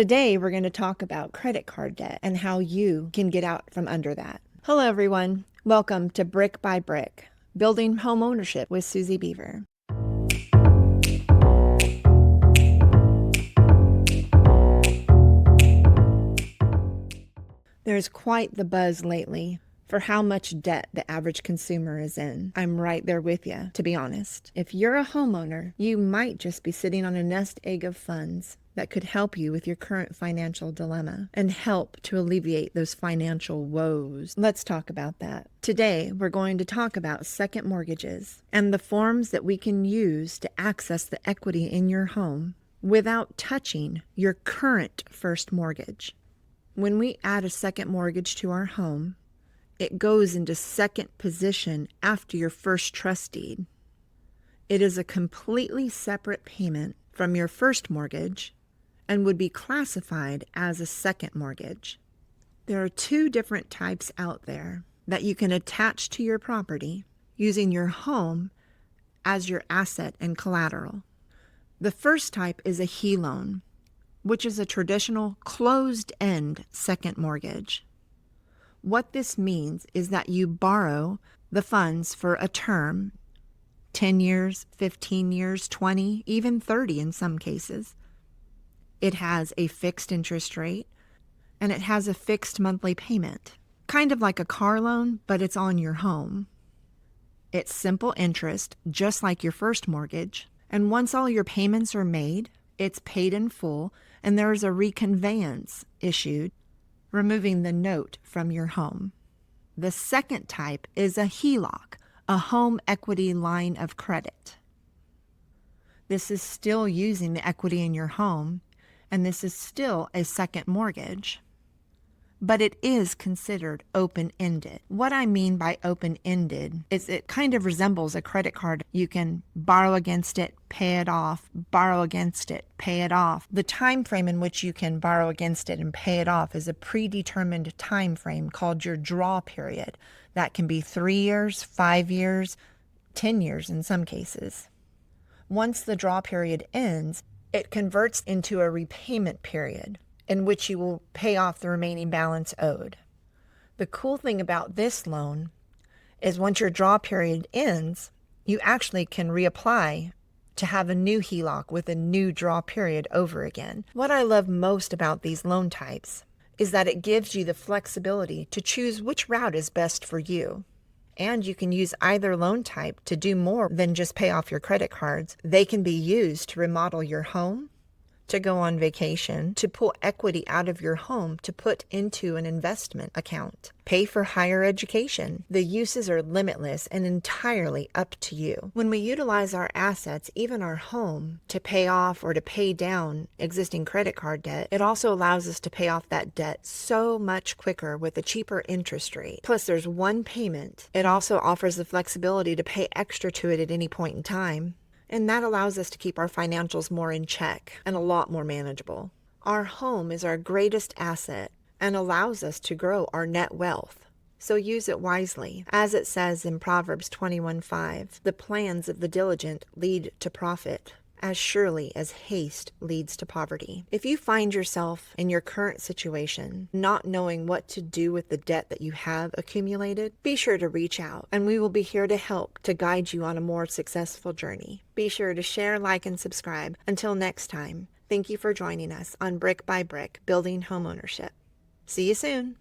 Today, we're going to talk about credit card debt and how you can get out from under that. Hello, everyone. Welcome to Brick by Brick, Building Homeownership with Suzi Beaver. There's quite the buzz lately for how much debt the average consumer is in. I'm right there with you, to be honest. If you're a homeowner, you might just be sitting on a nest egg of funds that could help you with your current financial dilemma and help to alleviate those financial woes. Let's talk about that. Today, we're going to talk about second mortgages and the forms that we can use to access the equity in your home without touching your current first mortgage. When we add a second mortgage to our home, it goes into second position after your first trust deed. It is a completely separate payment from your first mortgage and would be classified as a second mortgage. There are two different types out there that you can attach to your property using your home as your asset and collateral. The first type is a HELOAN, which is a traditional closed-end second mortgage. What this means is that you borrow the funds for a term, 10 years, 15 years, 20, even 30 in some cases. It has a fixed interest rate, and it has a fixed monthly payment, kind of like a car loan, but it's on your home. It's simple interest, just like your first mortgage, and once all your payments are made, it's paid in full, and there is a reconveyance issued, removing the note from your home. The second type is a HELOC, a home equity line of credit. This is still using the equity in your home, and this is still a second mortgage, but it is considered open-ended. What I mean by open-ended is it kind of resembles a credit card. You can borrow against it, pay it off, borrow against it, pay it off. The time frame in which you can borrow against it and pay it off is a predetermined time frame called your draw period. That can be 3 years, 5 years, 10 years in some cases. Once the draw period ends, it converts into a repayment period in which you will pay off the remaining balance owed. The cool thing about this loan is once your draw period ends, you actually can reapply to have a new HELOC with a new draw period over again. What I love most about these loan types is that it gives you the flexibility to choose which route is best for you. And you can use either loan type to do more than just pay off your credit cards. They can be used to remodel your home, to go on vacation, to pull equity out of your home to put into an investment account, pay for higher education. The uses are limitless and entirely up to you. When we utilize our assets, even our home, to pay off or to pay down existing credit card debt, it also allows us to pay off that debt so much quicker with a cheaper interest rate. Plus, there's one payment. It also offers the flexibility to pay extra to it at any point in time. And that allows us to keep our financials more in check and a lot more manageable. Our home is our greatest asset and allows us to grow our net wealth. So use it wisely. As it says in Proverbs 21:5, the plans of the diligent lead to profit, as surely as haste leads to poverty. If you find yourself in your current situation not knowing what to do with the debt that you have accumulated, be sure to reach out, and we will be here to help to guide you on a more successful journey. Be sure to share, like, and subscribe. Until next time, thank you for joining us on Brick by Brick, Building Homeownership. See you soon.